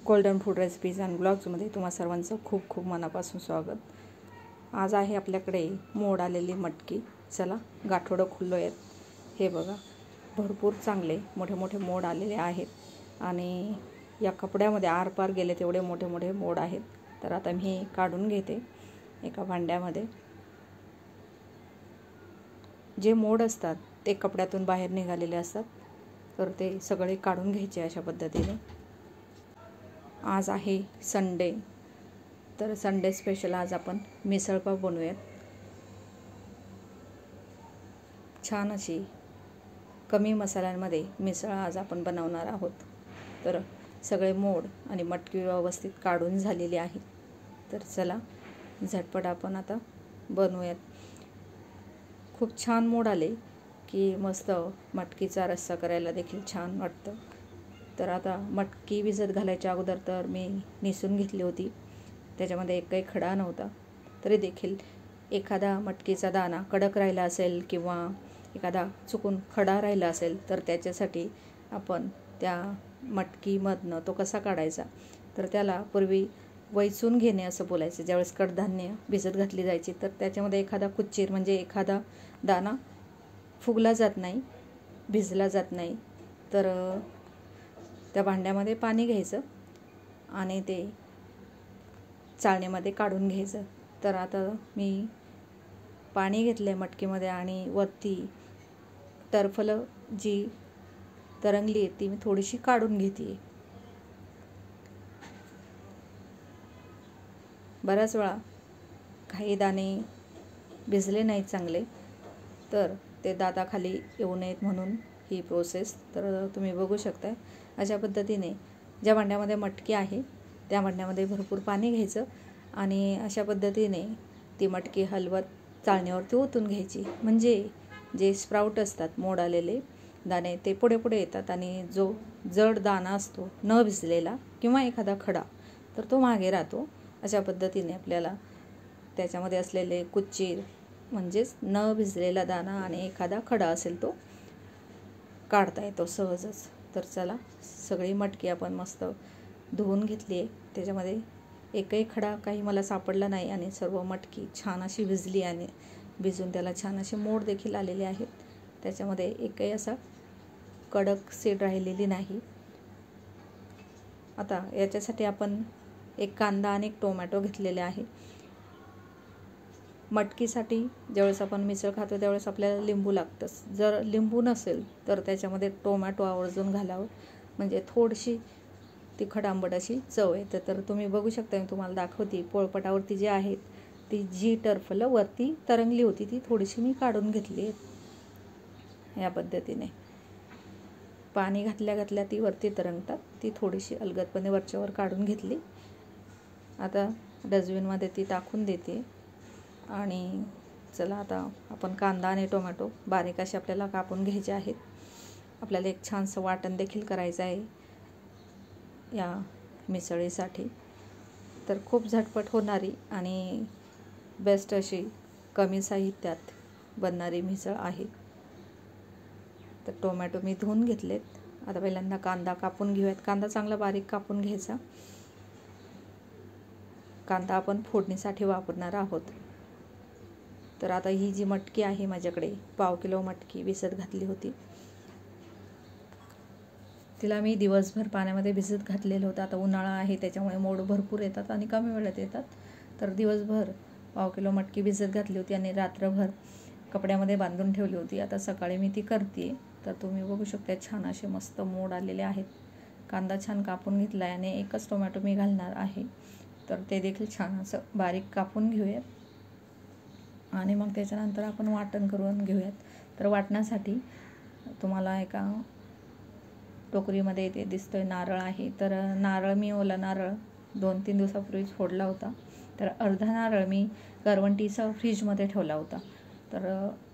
Golden food recipes and ब्लॉग्समध्ये तुम्हा सर्वांचं खूप खूप मनापासून स्वागत. आज आहे आपल्याकडे मोड आलेली मटकी. चला गाठोडं खुल्लो आहेत. हे बघा, भरपूर चांगले मोठे मोठे मोड आलेले आहेत आणि या कपड्यामध्ये आरपार गेले तेवढे मोठे मोठे मोड आहेत. तर आता मी काढून घेते एका भांड्यामध्ये. जे मोड असतात ते कपड्यातून बाहेर निघालेले असतात, तर ते सगळे काढून घ्यायचे अशा पद्धतीने. आज आहे संडे, तर संडे स्पेशल आज आपण मिसळपाव बनवूयात. छान अशी कमी मसाल्यांमध्ये मिसळ आज आपण बनवणार आहोत. तर सगळे मोड आणि मटकी व्यवस्थित काढून झालेली आहे. तर चला झटपट आपण आता बनवूयात. खूप छान मोड आले की मस्त मटकीचा रस्सा करायला देखील छान वाटतं. तर आता मटकी भिजत घालायच्या अगोदर तर मी निसून घेतली होती. त्याच्यामध्ये एक काही खडा नव्हता. तरी देखील एखादा मटकीचा दाणा कडक राहिला असेल किंवा एखादा चुकून खडा राहिला असेल तर त्याच्यासाठी आपण त्या मटकीमधनं तो कसा काढायचा, तर त्याला पूर्वी वैचून घेणे असं बोलायचं. ज्यावेळेस कडधान्य भिजत घातली जायची तर त्याच्यामध्ये एखादा कुच्चीर म्हणजे एखादा दाणा फुगला जात नाही, भिजला जात नाही. तर त्या भांड्यामध्ये पाणी घ्यायचं आणि ते चाळणीमध्ये काढून घ्यायचं. तर आता मी पाणी घेतलं मटकीमध्ये आणि वरती टरफलं जी तरंगली आहे ती मी थोडीशी काढून घेते. बऱ्याच वेळा काही दाणे भिजले नाहीत चांगले, तर ते दाताखाली येऊ नयेत म्हणून ही प्रोसेस. तर तुम्ही बघू शकताय अशा पद्धतीने ज्या भांड्यामध्ये मटकी आहे त्या भांड्यामध्ये भरपूर पाणी घ्यायचं आणि अशा पद्धतीने ती मटकी हलवत चाळणीवरती ओतून घ्यायची. म्हणजे जे स्प्राउट असतात मोड आलेले दाणे ते पुढे पुढे येतात आणि जो जड दाणा असतो न भिजलेला किंवा एखादा खडा तर तो मागे राहतो. अशा पद्धतीने आपल्याला त्याच्यामध्ये असलेले कुच्चीर म्हणजेच न भिजलेला दाणा आणि एखादा खडा असेल तो काढता येतो सहजच. तर चला सगळी मटकी आपण मस्त धुवून घेतली आहे. त्याच्यामध्ये एकही खडा काही मला सापडला नाही आणि सर्व मटकी छान अशी भिजली आणि भिजून त्याला छान असे मोड देखील आलेले आहेत. त्याच्यामध्ये एकही असा कडक सीड राहिलेली नाही. आता याच्यासाठी आपण एक कांदा आणि एक टोमॅटो घेतलेले आहे. मटकीसाठी ज्यावेळेस आपण मिसळ खातो त्यावेळेस आपल्याला लिंबू लागतंच. जर लिंबू नसेल तर त्याच्यामध्ये टोमॅटो आवर्जून घालावं, म्हणजे थोडीशी तिखट आंबट अशी चव येते. तर तुम्ही बघू शकता, मी तुम्हाला दाखवते पोळपाटावरती जे आहेत ती जी टरफलं वरती तरंगली होती ती थोडीशी मी काढून घेतली आहे. या पद्धतीने पाणी घातल्या घातल्या ती वरती तरंगतात, ती थोडीशी अलगदपणे वरच्यावर काढून घेतली. आता डस्टबिनमध्ये ती टाकून देते. आणि चला आता आपण कांदा आणि टोमॅटो बारीक असे आपल्याला कापून घ्यायचे आहेत. आपल्याला एक छानसं वाटण देखील करायचं आहे या मिसळीसाठी. तर खूप झटपट होणारी आणि बेस्ट अशी कमी साहित्यात बनणारी मिसळ आहे. तर टोमॅटो मी धुवून घेतलेत. आता पहिल्यांदा कांदा कापून घेऊयात. कांदा चांगला बारीक कापून घ्यायचा. कांदा आपण फोडणीसाठी वापरणार आहोत. तर आता ही जी मटकी आहे माझ्याकडे 1/2 किलो मटकी भिजत घातली होती. तिला मी दिवसभर पाण्यामध्ये भिजत घातलेलं होतं. आता उन्हाळा आहे त्याच्यामुळे मोड भरपूर येतात आणि कमी वेळात येतात. तर दिवसभर 1/2 किलो मटकी भिजत घातली होती आणि रात्रभर कपड्यामध्ये बांधून ठेवली होती. आता सकाळी मी ती करते. तर तुम्ही बघू शकता छान असे मस्त मोड आलेले आहेत. कांदा छान कापून घेतला आहे आणि एकच टोमॅटो मी घालणार आहे. तर ते देखील छान असं बारीक कापून घेऊयात आणि मग त्याच्यानंतर आपण वाटण करून घेऊयात. तर वाटण्यासाठी तुम्हाला एका टोकरीमध्ये ते दिसतोय नारळ आहे. तर नारळ मी ओला नारळ 2-3 दिवसापूर्वीच फोडला होता. तर अर्धा नारळ मी करवंटीचा फ्रीजमध्ये ठेवला होता. तर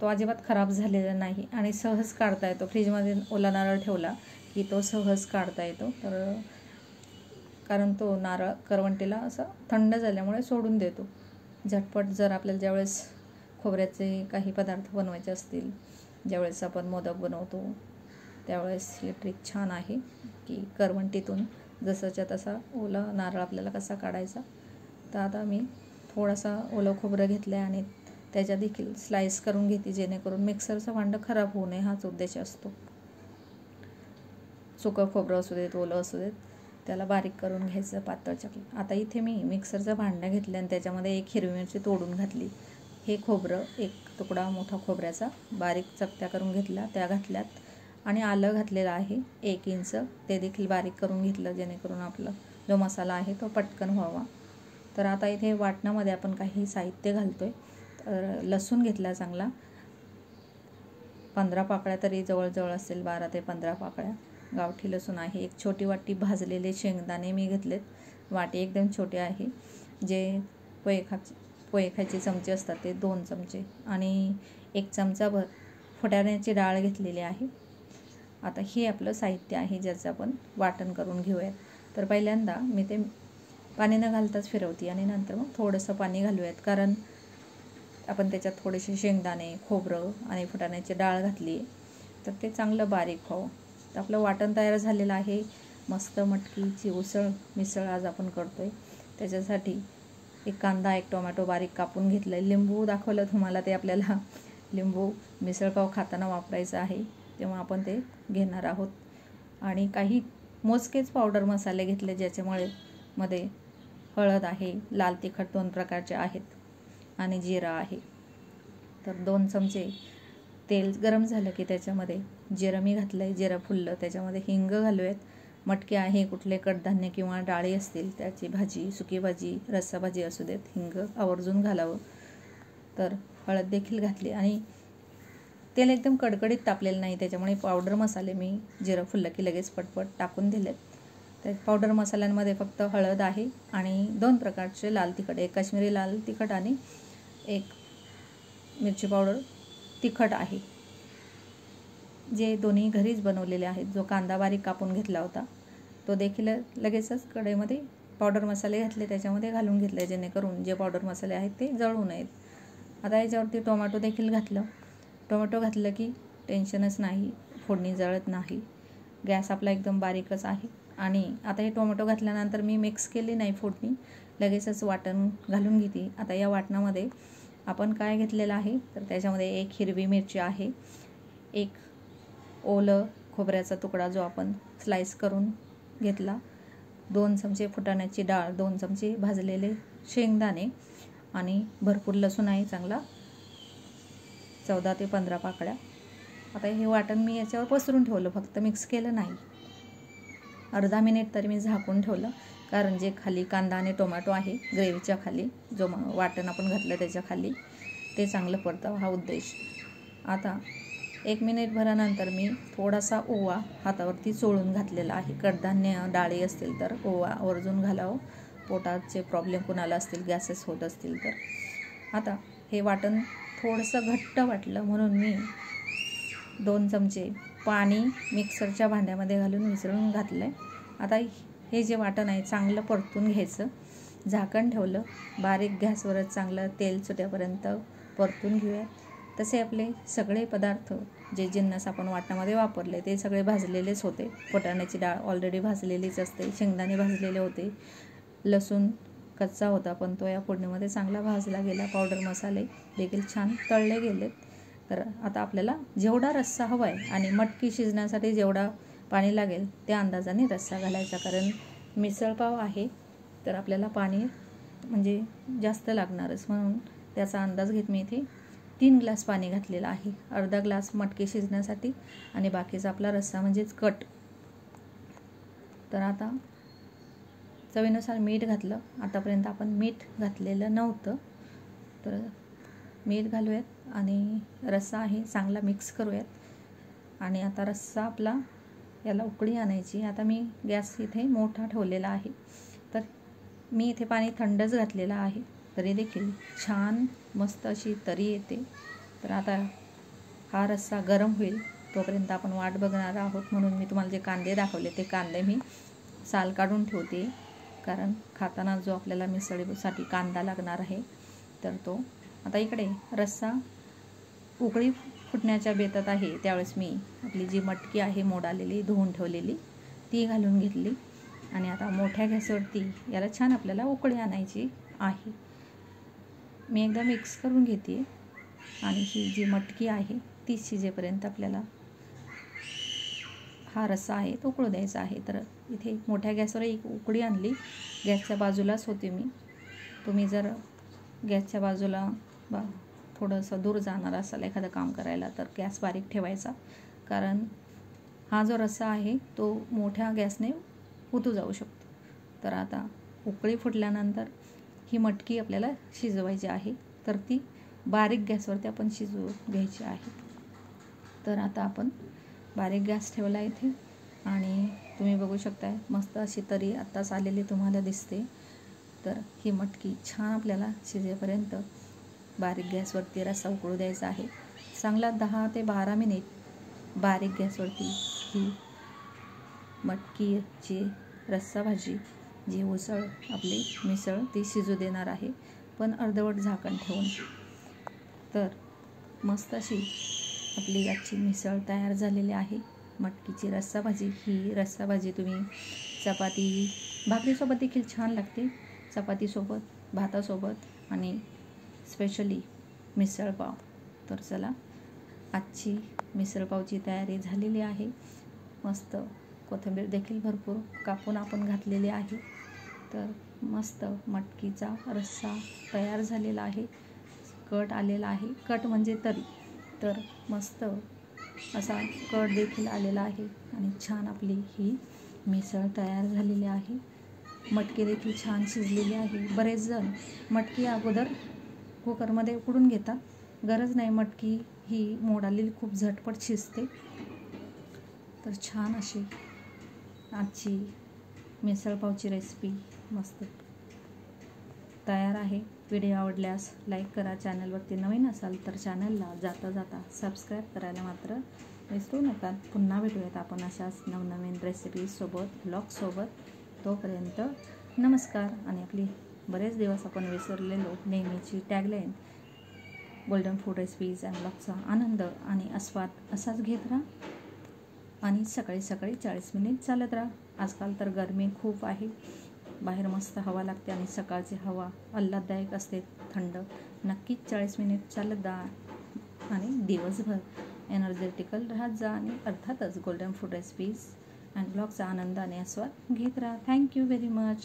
तो अजिबात खराब झालेला नाही आणि सहज काढता येतो. फ्रीजमध्ये ओला नारळ ठेवला की तो सहज काढता येतो. तर कारण तो नारळ करवंटीला असं थंड झाल्यामुळे सोडून देतो झटपट. जर आपल्याला ज्यावेळेस खोबऱ्याचे काही पदार्थ बनवायचे असतील, ज्यावेळेस आपण मोदक बनवतो त्यावेळेस ही ट्रिक छान आहे की करवंटीतून जसंच्या तसा ओला नारळ आपल्याला कसा काढायचा. तर आता मी थोडासा ओलं खोबरं घेतलं आहे आणि त्याच्या देखील स्लाईस करून घेते, जेणेकरून मिक्सरचं भांडं खराब होऊ नये हाच उद्देश असतो. सुकं खोबरं असू देत, ओलं असू देत, त्याला बारीक करून घ्यायचं पातळ चकलं. आता इथे मी मिक्सरचं भांडं घेतलं आणि त्याच्यामध्ये 1 हिरवी मिरची तोडून घातली. हे खोबरं 1 तुकडा मोठा खोबऱ्याचा बारीक चकत्या करून घेतला, त्या घातल्यात. आणि आलं घातलेलं आहे 1 इंच, ते देखील बारीक करून घेतलं, जेणेकरून आपला जो मसाला आहे तो पटकन व्हावा. तर आता इथे वाटणामध्ये आपण काही साहित्य घालतोय. तर लसूण घेतला चांगला 15 पाकळ्या, तरी जवळजवळ असेल 12 ते 15 पाकळ्या गावठी लसूण आहे. 1 छोटी वाटी भाजलेले शेंगदाणे मी घेतलेत, वाटी एकदम छोटे आहे. जे पोहे खायचे चमचे असतात ते 2 चमचे आणि 1 चमचाभर फुटाण्याची डाळ घेतलेली आहे. आता हे आपलं साहित्य आहे ज्याचं आपण वाटण करून घेऊयात. तर पहिल्यांदा मी ते पाणी न घालताच फिरवते आणि नंतर मग थोडंसं पाणी घालूयात, कारण आपण त्याच्यात थोडेसे शेंगदाणे, खोबरं आणि फुटाण्याची डाळ घातली तर ते चांगलं बारीक व्हावं. तर आपलं वाटण तयार झालेलं आहे. मस्त मटकीची मिसळ आज आपण करतोय. त्याच्यासाठी 1 कांदा, 1 टोमॅटो बारीक कापून घेतलं आहे. लिंबू दाखवलं तुम्हाला, ते आपल्याला लिंबू मिसळपाव खाताना वापरायचं आहे, तेव्हा आपण ते घेणार आहोत. आणि काही मोजकेच पावडर मसाले घेतले, ज्याच्यामुळे मध्ये हळद आहे, लाल तिखट 2 प्रकारचे आहेत आणि जिरा आहे. तर 2 चमचे तेल गरम झालं की त्याच्यामध्ये जिरं मी घातलं आहे. जिरं फुललं, त्याच्यामध्ये हिंग घालूयात. मटकी आहे, कुठले कडधान्य किंवा डाळी असतील त्याची भाजी, सुकी भाजी, रस्सा भाजी असू देत, हिंग आवर्जून घालावं. तर हळद देखील घातली आणि तेल एकदम कडकडीत तापलेलं नाही, त्याच्यामुळे पावडर मसाले मी जिरं फुललं की लगेच पटपट टाकून दिलेत. त्या पावडर मसाल्यांमध्ये फक्त हळद आहे आणि 2 प्रकारचे लाल तिखट, 1 काश्मीरी लाल तिखट आणि 1 मिरची पावडर तिखट आहे, जे दोन्ही घरीच बनवलेले आहेत. जो कांदा बारीक कापून घेतला होता तो देखील लगेचच कढईमध्ये पावडर मसाले घातले, त्याच्यामध्ये घालून घेतले, जेणेकरून जे पावडर मसाले आहेत ते जळू नयेत. आता याच्यावरती टोमॅटो देखील घातलं. टोमॅटो घातलं की टेन्शनच नाही, फोडणी जळत नाही. गॅस आपला एकदम बारीकच आहे. आणि आता हे टोमॅटो घातल्यानंतर मी मिक्स केली नाही फोडणी, लगेचच वाटण घालून घेते. आता या वाटणामध्ये आपण काय घेतलेलं आहे, तर त्याच्यामध्ये 1 हिरवी मिरची आहे, 1 ओलं खोबऱ्याचा तुकडा जो आपण स्लाईस करून घेतला, 2 चमचे फुटाण्याची डाळ, 2 चमचे भाजलेले शेंगदाणे आणि भरपूर लसूण आहे चांगला 14 ते 15 पाकळ्या. आता हे वाटण मी याच्यावर पसरून ठेवलं, फक्त मिक्स केलं नाही. अर्धा मिनिट तरी मी झाकून ठेवलं, कारण जे खाली कांदा आणि टोमॅटो आहे ग्रेव्हीच्या खाली, जो वाटण आपण घातलं त्याच्या खाली, ते चांगलं परतावं हा उद्देश. आता 1 मिनिट भरानंतर मी थोडासा ओवा हातावरती चोळून घातलेला आहे. कडधान्य डाळी असतील तर ओवा आवर्जून घालावं, पोटाचे प्रॉब्लेम कुणाला असतील, गॅसेस होत असतील तर. आता हे वाटण थोडंसं घट्ट वाटलं म्हणून मी 2 चमचे पाणी मिक्सरच्या भांड्यामध्ये घालून मिसळून घातलं आहे. आता हे जे वाटण आहे चांगलं परतून घ्यायचं, झाकण ठेवलं, बारीक गॅसवरच चांगलं तेल सुटेपर्यंत परतून घेऊया. तसे आपले सगळे पदार्थ, जे जिन्नस आपण वाटणामध्ये वापरले ते सगळे भाजलेलेच होते. फुटाण्याची डाळ ऑलरेडी भाजलेलीच असते, शेंगदाणे भाजलेले होते, लसूण कच्चा होता पण तो या फोडणीमध्ये चांगला भाजला गेला, पावडर मसाले देखील छान तळले गेलेत. तर आता आपल्याला जेवढा रस्सा हवा आहे आणि मटकी शिजण्यासाठी जेवढा पाणी लागेल त्या अंदाजाने रस्सा घालायचा, कारण मिसळपाव आहे तर आपल्याला पाणी म्हणजे जास्त लागणारच, म्हणून त्याचा अंदाज घेत मी इथे 3 ग्लास पाणी घातलेलं आहे. अर्धा ग्लास मटकी शिजण्यासाठी आणि बाकीचा आपला रस्सा म्हणजेच कट. तर आता चवीनुसार मीठ घातलं. आतापर्यंत आपण मीठ घातलेलं नव्हतं, तर मीठ घालूयात आणि रस्सा आहे चांगला मिक्स करूयात. आणि आता रस्सा आपला याला उकळी आणायची. आता मी गॅस इथे मोठा ठेवलेला आहे, तर मी इथे पाणी थंडच घातलेलं आहे, तरी देखील छान मस्त अशी तरी येते. तर आता हा रस्सा गरम होईल तोपर्यंत आपण वाट बघणार आहोत, म्हणून मी तुम्हाला जे कांदे दाखवले ते कांदे मी साल काढून ठेवते, कारण खाताना जो आपल्याला मिसळीसाठी कांदा लागणार आहे तर तो. आता इकडे रस्सा उकळी फुटण्याच्या बेतात आहे, त्यावेळेस मी आपली जी मटकी आहे मोड आलेली धुवून ठेवलेली ती घालून घेतली आणि आता मोठ्या गॅसवरती याला छान आपल्याला उकळी आणायची आहे. मी एकदा मिक्स करून घेते आणि ही जी मटकी आहे ती शिजेपर्यंत आपल्याला हा रस्सा आहे तो उकळू द्यायचा आहे. तर इथे मोठ्या गॅसवर एक उकळी आणली. गॅसच्या बाजूलाच होते मी. तुम्ही जर गॅसच्या बाजूला थोडंसं दूर जाणार असाल एखादं काम करायला तर गॅस बारीक ठेवायचा, कारण हा जो रस्सा आहे तो मोठ्या गॅसने उतू जाऊ शकतो. तर आता उकळी फुटल्यानंतर ही मटकी आपल्याला शिजवायची आहे, तर ती बारीक गॅसवरती आपण शिजवू घ्यायची आहे. तर आता आपण बारीक गॅस ठेवला इथे आणि तुम्ही बघू शकताय मस्त अशी तरी आत्ताच आलेली तुम्हाला दिसते. तर ही मटकी छान आपल्याला शिजेपर्यंत बारीक गॅसवरती रस्सा उकळू द्यायचा आहे. चांगला 10 ते 12 मिनिट बारीक गॅसवरती ही मटकीची रस्सा भाजी जी उसळ आपली मिसळ ती शिजू देणार आहे, पण अर्धवट झाकण ठेवून. तर मस्त अशी आपली आजची मिसळ तयार झालेली आहे. मटकीची रस्सा भाजी. ही रस्सा भाजी तुम्ही चपाती भाकरीसोबत देखील छान लागते, चपातीसोबत, भातासोबत आणि स्पेशली मिसळपाव. तर चला, आजची मिसळपावची तयारी झालेली आहे. मस्त कोथिंबीर देखील भरपूर कापून आपण घातलेली आहे. तर मस्त मटकीचा रस्सा तयार झालेला आहे. कट आलेला आहे, कट म्हणजे तरी. तर मस्त असा कट देखील आलेला आहे आणि छान आपली ही मिसळ तयार झालेली आहे. मटकी देखील छान शिजलेली आहे. बरेच जण मटकी अगोदर कुकरमध्ये उकडून घेतात, गरज नाही. मटकी ही मोड आलेली खूप झटपट शिजते. तर छान अशी आजची मिसळपावची रेसिपी मस्त तयार आहे. व्हिडिओ आवडल्यास लाईक करा. चॅनलवरती नवीन असाल तर चॅनलला जाता जाता सबस्क्राईब करायला मात्र विसरू नका. पुन्हा भेटूयात आपण अशाच नवनवीन रेसिपीजसोबत, ब्लॉगसोबत. तोपर्यंत नमस्कार. आणि आपली बरेच दिवस आपण विसरलेलो नेहमीची tagline golden food recipes and ब्लॉगचा आनंद आणि आस्वाद असाच घेत राहा आणि सकाळी सकाळी 40 मिनिट चालत राहा. आजकाल तर गरमी खूप आहे, बाहेर मस्त हवा लागते आणि सकाळची हवा आल्हाददायक असते, थंड. नक्कीच 40 मिनिट चालत जा आणि दिवसभर एनर्जेटिकल राहत जा आणि अर्थातच गोल्डन फूड रेसिपीज अँड ब्लॉगचा आनंद आणि आस्वाद घेत राहा. Thank you very much.